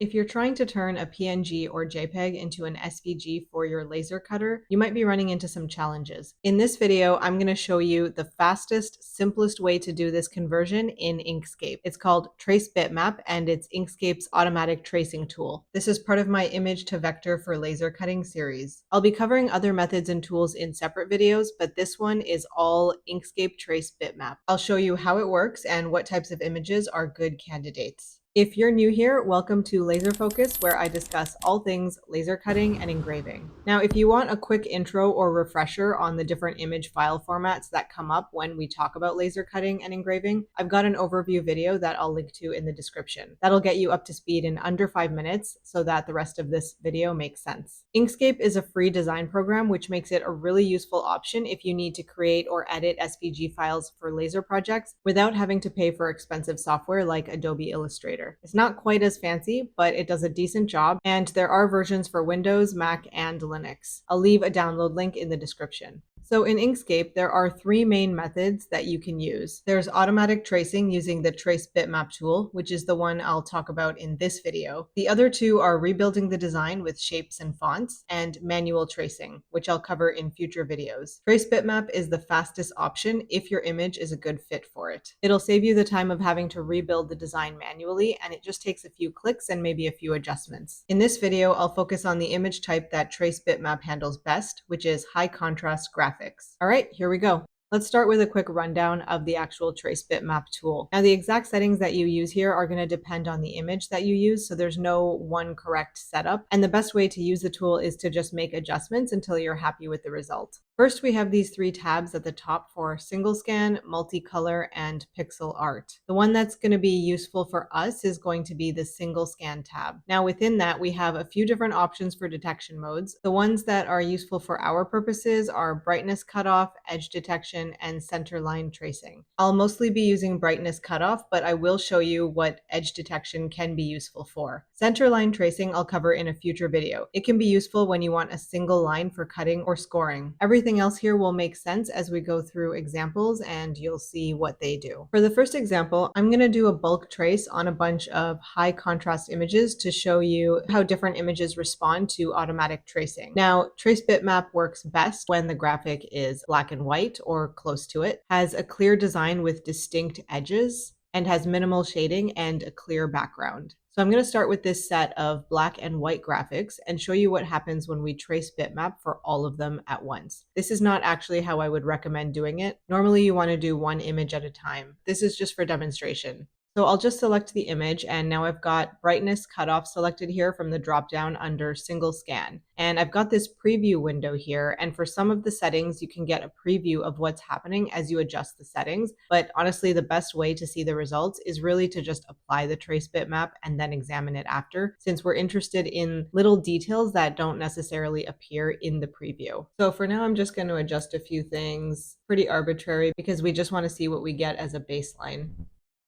If you're trying to turn a PNG or JPEG into an SVG for your laser cutter, you might be running into some challenges. In this video, I'm going to show you the fastest, simplest way to do this conversion in Inkscape. It's called Trace Bitmap, and it's Inkscape's automatic tracing tool. This is part of my image to vector for laser cutting series. I'll be covering other methods and tools in separate videos, but this one is all Inkscape Trace Bitmap. I'll show you how it works and what types of images are good candidates. If you're new here, welcome to Laser Focus, where I discuss all things laser cutting and engraving. Now, if you want a quick intro or refresher on the different image file formats that come up when we talk about laser cutting and engraving, I've got an overview video that I'll link to in the description. That'll get you up to speed in under 5 minutes so that the rest of this video makes sense. Inkscape is a free design program, which makes it a really useful option if you need to create or edit SVG files for laser projects without having to pay for expensive software like Adobe Illustrator. It's not quite as fancy, but it does a decent job, and there are versions for Windows, Mac, and Linux. I'll leave a download link in the description. So in Inkscape, there are 3 main methods that you can use. There's automatic tracing using the Trace Bitmap tool, which is the one I'll talk about in this video. The other 2 are rebuilding the design with shapes and fonts, and manual tracing, which I'll cover in future videos. Trace Bitmap is the fastest option if your image is a good fit for it. It'll save you the time of having to rebuild the design manually, and it just takes a few clicks and maybe a few adjustments. In this video, I'll focus on the image type that Trace Bitmap handles best, which is high contrast graphics. All right, here we go. Let's start with a quick rundown of the actual Trace Bitmap tool. Now, the exact settings that you use here are going to depend on the image that you use, so there's no one correct setup. And the best way to use the tool is to just make adjustments until you're happy with the result. First, we have these 3 tabs at the top for single scan, multicolor, and pixel art. The one that's going to be useful for us is going to be the single scan tab. Now, within that, we have a few different options for detection modes. The ones that are useful for our purposes are brightness cutoff, edge detection, and center line tracing. I'll mostly be using brightness cutoff, but I will show you what edge detection can be useful for. Center line tracing I'll cover in a future video. It can be useful when you want a single line for cutting or scoring. Everything else here will make sense as we go through examples, and you'll see what they do. For the first example, I'm going to do a bulk trace on a bunch of high contrast images to show you how different images respond to automatic tracing. Now, Trace Bitmap works best when the graphic is black and white or close to it, has a clear design with distinct edges, and has minimal shading and a clear background. So I'm going to start with this set of black and white graphics and show you what happens when we trace bitmap for all of them at once. This is not actually how I would recommend doing it. Normally you want to do one image at a time. This is just for demonstration. So I'll just select the image, and now I've got brightness cutoff selected here from the dropdown under single scan. And I've got this preview window here, and for some of the settings, you can get a preview of what's happening as you adjust the settings. But honestly, the best way to see the results is really to just apply the trace bitmap and then examine it after, since we're interested in little details that don't necessarily appear in the preview. So for now, I'm just going to adjust a few things, pretty arbitrary, because we just want to see what we get as a baseline.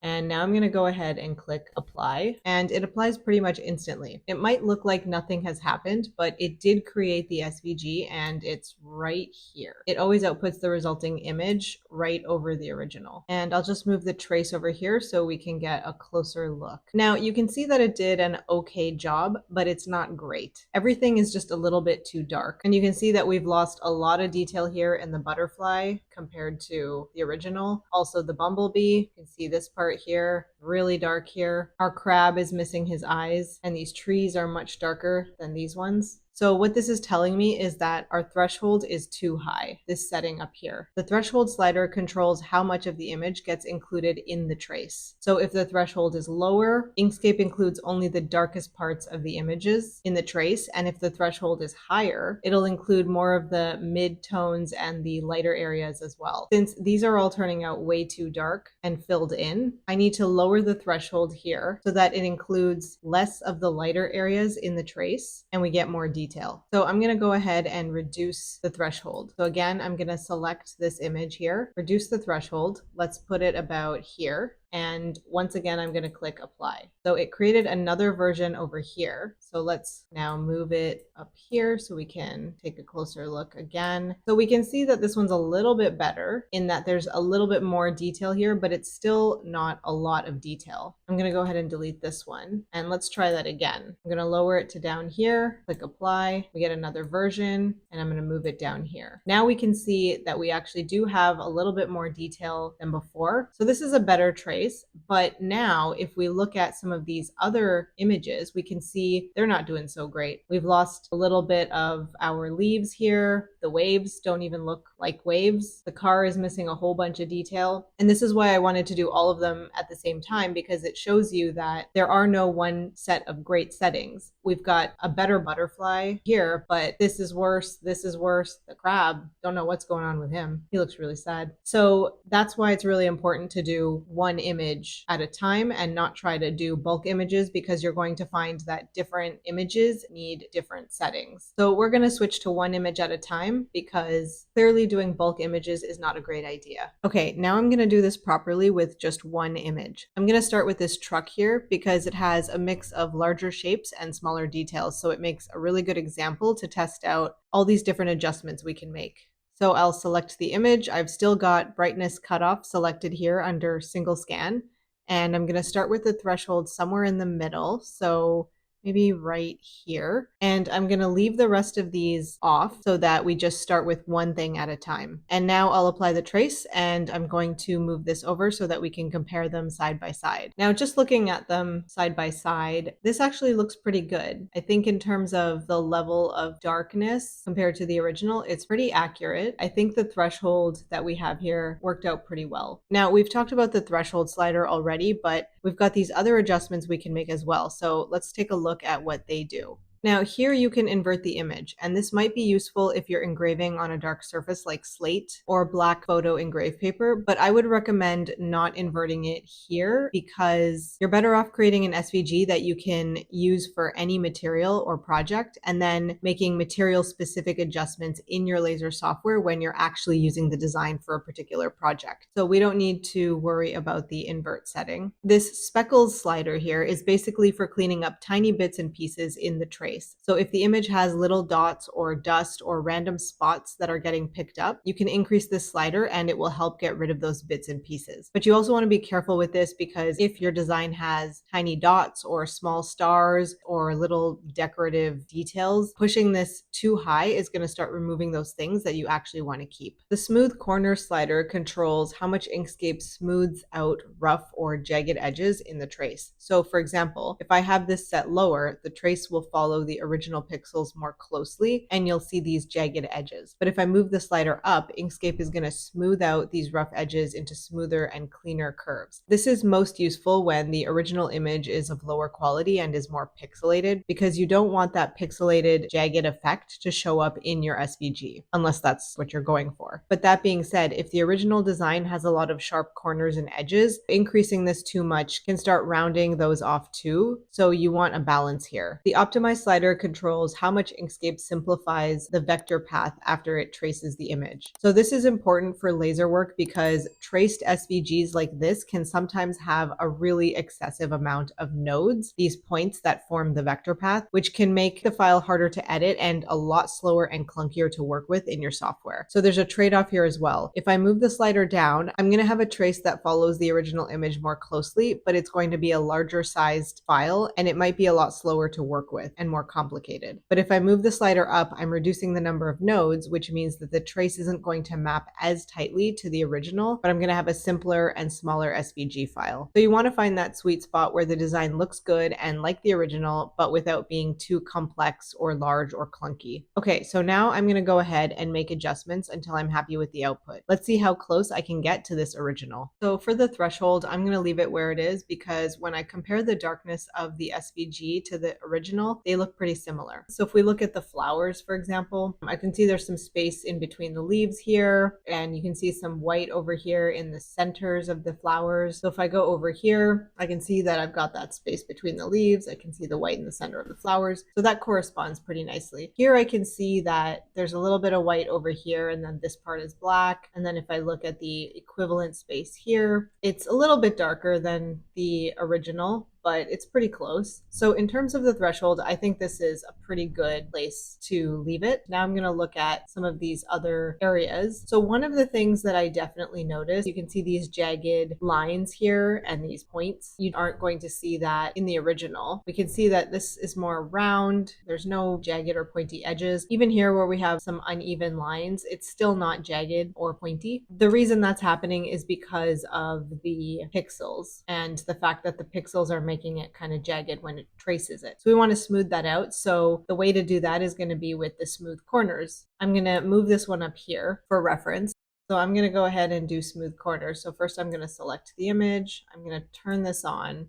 And now I'm going to go ahead and click apply, and it applies pretty much instantly. It might look like nothing has happened, but it did create the SVG, and it's right here. It always outputs the resulting image right over the original. And I'll just move the trace over here so we can get a closer look. Now you can see that it did an okay job, but it's not great. Everything is just a little bit too dark. And you can see that we've lost a lot of detail here in the butterfly compared to the original. Also the bumblebee, you can see this part here, really dark here. Our crab is missing his eyes, and these trees are much darker than these ones. So what this is telling me is that our threshold is too high, this setting up here. The threshold slider controls how much of the image gets included in the trace. So if the threshold is lower, Inkscape includes only the darkest parts of the images in the trace, and if the threshold is higher, it'll include more of the mid-tones and the lighter areas as well. Since these are all turning out way too dark and filled in, I need to lower the threshold here so that it includes less of the lighter areas in the trace and we get more detail. So I'm going to go ahead and reduce the threshold. So again, I'm going to select this image here, reduce the threshold. Let's put it about here. And once again, I'm going to click apply. So it created another version over here. So let's now move it up here so we can take a closer look again. So we can see that this one's a little bit better in that there's a little bit more detail here, but it's still not a lot of detail. I'm going to go ahead and delete this one, and let's try that again. I'm going to lower it to down here, click apply. We get another version, and I'm going to move it down here. Now we can see that we actually do have a little bit more detail than before. So this is a better trace, but now if we look at some of these other images, we can see they're not doing so great. We've lost a little bit of our leaves here. The waves don't even look like waves. The car is missing a whole bunch of detail. And this is why I wanted to do all of them at the same time, because it shows you that there are no one set of great settings. We've got a better butterfly here, but this is worse. This is worse. The crab, don't know what's going on with him. He looks really sad. So that's why it's really important to do one image at a time and not try to do bulk images, because you're going to find that different images need different settings. So we're going to switch to one image at a time, because clearly doing bulk images is not a great idea. Okay, now I'm going to do this properly with just one image. I'm going to start with this truck here because it has a mix of larger shapes and smaller details. So it makes a really good example to test out all these different adjustments we can make. So I'll select the image. I've still got brightness cutoff selected here under single scan. And I'm going to start with the threshold somewhere in the middle. So maybe right here. And I'm going to leave the rest of these off so that we just start with one thing at a time. And now I'll apply the trace, and I'm going to move this over so that we can compare them side by side. Now, just looking at them side by side, this actually looks pretty good. I think in terms of the level of darkness compared to the original, it's pretty accurate. I think the threshold that we have here worked out pretty well. Now, we've talked about the threshold slider already, but we've got these other adjustments we can make as well. So let's take a look at what they do. Now here you can invert the image, and this might be useful if you're engraving on a dark surface like slate or black photo engraved paper, but I would recommend not inverting it here because you're better off creating an SVG that you can use for any material or project, and then making material specific adjustments in your laser software when you're actually using the design for a particular project. So we don't need to worry about the invert setting. This Speckles slider here is basically for cleaning up tiny bits and pieces in the trace. So if the image has little dots or dust or random spots that are getting picked up, you can increase this slider and it will help get rid of those bits and pieces. But you also want to be careful with this, because if your design has tiny dots or small stars or little decorative details, pushing this too high is going to start removing those things that you actually want to keep. The smooth corner slider controls how much Inkscape smooths out rough or jagged edges in the trace. So for example, if I have this set lower, the trace will follow the original pixels more closely and you'll see these jagged edges. But if I move the slider up, Inkscape is going to smooth out these rough edges into smoother and cleaner curves. This is most useful when the original image is of lower quality and is more pixelated, because you don't want that pixelated jagged effect to show up in your SVG, unless that's what you're going for. But that being said, if the original design has a lot of sharp corners and edges, increasing this too much can start rounding those off too. So you want a balance here. The optimized slider controls how much Inkscape simplifies the vector path after it traces the image. So this is important for laser work because traced SVGs like this can sometimes have a really excessive amount of nodes, these points that form the vector path, which can make the file harder to edit and a lot slower and clunkier to work with in your software. So there's a trade-off here as well. If I move the slider down, I'm going to have a trace that follows the original image more closely, but it's going to be a larger sized file and it might be a lot slower to work with and more complicated. But if I move the slider up, I'm reducing the number of nodes, which means that the trace isn't going to map as tightly to the original, but I'm going to have a simpler and smaller SVG file. So you want to find that sweet spot where the design looks good and like the original, but without being too complex or large or clunky. Okay, so now I'm going to go ahead and make adjustments until I'm happy with the output. Let's see how close I can get to this original. So for the threshold, I'm going to leave it where it is because when I compare the darkness of the SVG to the original, they look look pretty similar. So if we look at the flowers, for example, I can see there's some space in between the leaves here, and you can see some white over here in the centers of the flowers. So if I go over here, I can see that I've got that space between the leaves. I can see the white in the center of the flowers. So that corresponds pretty nicely. Here I can see that there's a little bit of white over here, and then this part is black. And then if I look at the equivalent space here, it's a little bit darker than the original, but it's pretty close. So in terms of the threshold, I think this is a pretty good place to leave it. Now I'm going to look at some of these other areas. So one of the things that I definitely noticed, you can see these jagged lines here and these points. You aren't going to see that in the original. We can see that this is more round. There's no jagged or pointy edges. Even here where we have some uneven lines, it's still not jagged or pointy. The reason that's happening is because of the pixels and the fact that the pixels are making it kind of jagged when it traces it. So we want to smooth that out. So the way to do that is going to be with the smooth corners. I'm going to move this one up here for reference. So I'm going to go ahead and do smooth corners. So first I'm going to select the image. I'm going to turn this on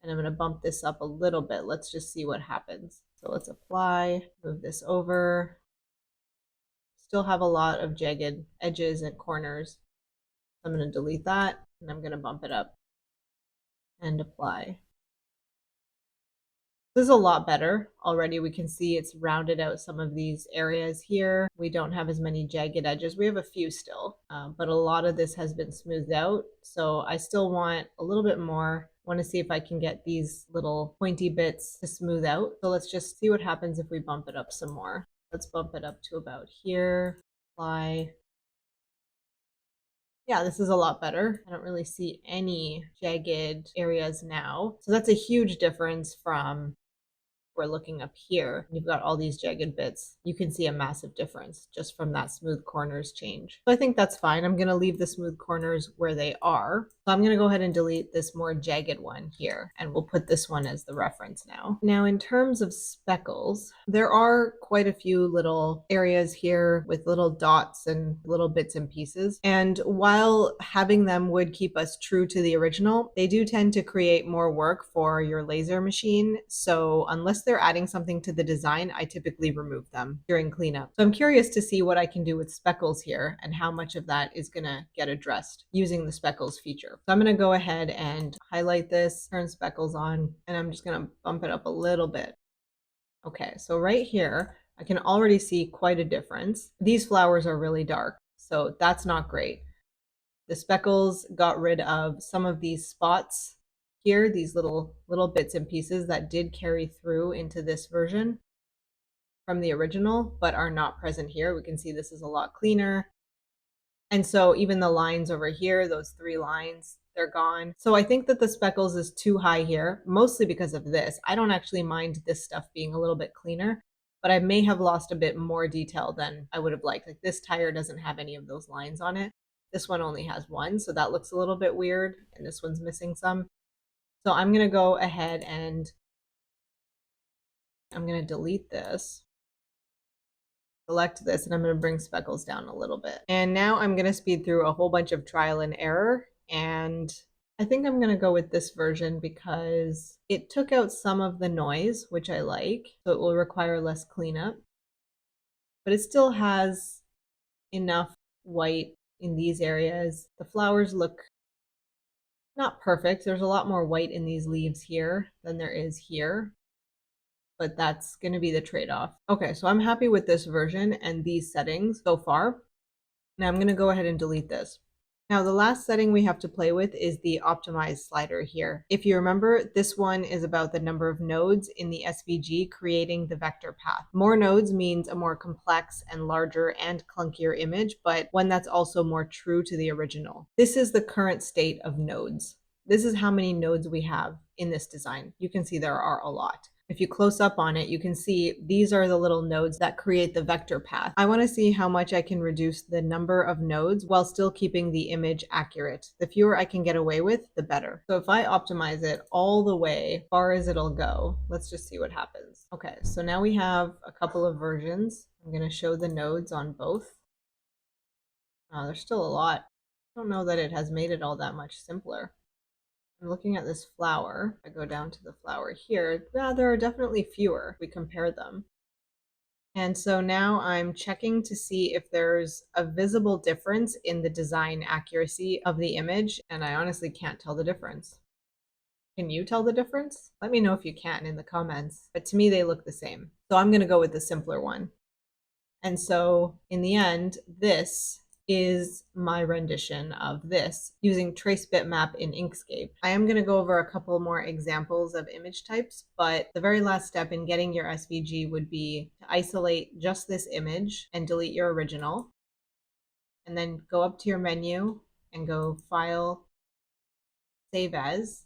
and I'm going to bump this up a little bit. Let's just see what happens. So let's apply, move this over. Still have a lot of jagged edges and corners. I'm going to delete that and I'm going to bump it up and apply. This is a lot better. Already we can see it's rounded out some of these areas here. We don't have as many jagged edges. We have a few still, but a lot of this has been smoothed out. So I still want a little bit more. I want to see if I can get these little pointy bits to smooth out. So let's just see what happens if we bump it up some more. Let's bump it up to about here. Apply. Yeah, this is a lot better. I don't really see any jagged areas now. So that's a huge difference from we're looking up here, you've got all these jagged bits. You can see a massive difference just from that smooth corners change. So I think that's fine. I'm going to leave the smooth corners where they are. So I'm going to go ahead and delete this more jagged one here, and we'll put this one as the reference now. Now, in terms of speckles, there are quite a few little areas here with little dots and little bits and pieces. And while having them would keep us true to the original, they do tend to create more work for your laser machine. So unless they're adding something to the design, I typically remove them during cleanup. So I'm curious to see what I can do with speckles here and how much of that is going to get addressed using the speckles feature. So I'm going to go ahead and highlight this, turn speckles on, and I'm just going to bump it up a little bit. Okay, so right here, I can already see quite a difference. These flowers are really dark, so that's not great. The speckles got rid of some of these spots here, these little bits and pieces that did carry through into this version from the original, but are not present here. We can see this is a lot cleaner. And so even the lines over here, those 3 lines, they're gone. So I think that the speckles is too high here, mostly because of this. I don't actually mind this stuff being a little bit cleaner, but I may have lost a bit more detail than I would have liked. Like this tire doesn't have any of those lines on it. This one only has one, so that looks a little bit weird, and this one's missing some. So I'm going to go ahead and I'm going to delete this. Select this, and I'm going to bring speckles down a little bit. And now I'm going to speed through a whole bunch of trial and error. And I think I'm going to go with this version because it took out some of the noise, which I like. So it will require less cleanup. But it still has enough white in these areas. The flowers look not perfect. There's a lot more white in these leaves here than there is here, but that's going to be the trade-off. Okay, so I'm happy with this version and these settings so far. Now I'm going to go ahead and delete this. Now the last setting we have to play with is the optimize slider here. If you remember, this one is about the number of nodes in the SVG creating the vector path. More nodes means a more complex and larger and clunkier image, but one that's also more true to the original. This is the current state of nodes. This is how many nodes we have in this design. You can see there are a lot. If you close up on it, you can see these are the little nodes that create the vector path. I want to see how much I can reduce the number of nodes while still keeping the image accurate. The fewer I can get away with, the better. So if I optimize it all the way, far as it'll go, let's just see what happens. Okay, so now we have a couple of versions. I'm going to show the nodes on both. There's still a lot. I don't know that it has made it all that much simpler. I'm looking at this flower. If I go down to the flower here, yeah, there are definitely fewer. We compare them. And so now I'm checking to see if there's a visible difference in the design accuracy of the image, and I honestly can't tell the difference. Can you tell the difference? Let me know if you can in the comments, but to me they look the same. So I'm going to go with the simpler one. And so in the end, this is my rendition of this using Trace Bitmap in Inkscape. I am going to go over a couple more examples of image types, but the very last step in getting your SVG would be to isolate just this image and delete your original. And then go up to your menu and go File, Save As.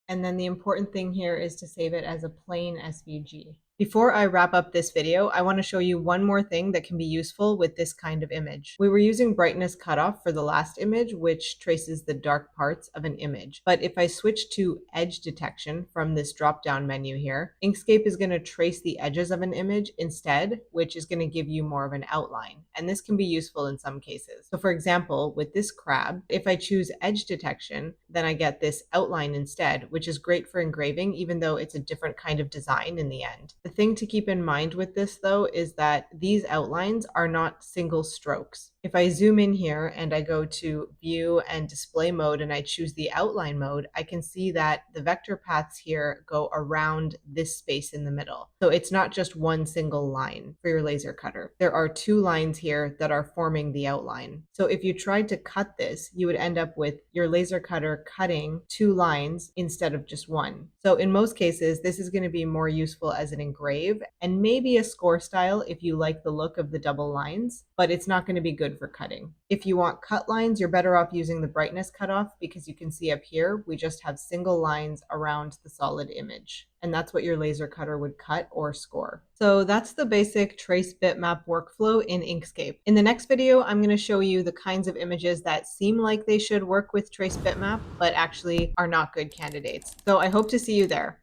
And then the important thing here is to save it as a plain SVG. Before I wrap up this video, I want to show you one more thing that can be useful with this kind of image. We were using brightness cutoff for the last image, which traces the dark parts of an image. But if I switch to edge detection from this drop-down menu here, Inkscape is going to trace the edges of an image instead, which is going to give you more of an outline. And this can be useful in some cases. So for example, with this crab, if I choose edge detection, then I get this outline instead, which is great for engraving, even though it's a different kind of design in the end. The thing to keep in mind with this, though, is that these outlines are not single strokes. If I zoom in here and I go to View and Display Mode and I choose the Outline mode, I can see that the vector paths here go around this space in the middle. So it's not just one single line for your laser cutter. There are two lines here that are forming the outline. So if you tried to cut this, you would end up with your laser cutter cutting two lines instead of just one. So in most cases, this is going to be more useful as an engrave and maybe a score style if you like the look of the double lines, but it's not going to be good for cutting. If you want cut lines, you're better off using the brightness cutoff because you can see up here, we just have single lines around the solid image. And that's what your laser cutter would cut or score. So that's the basic Trace Bitmap workflow in Inkscape. In the next video, I'm going to show you the kinds of images that seem like they should work with Trace Bitmap, but actually are not good candidates. So I hope to see you there.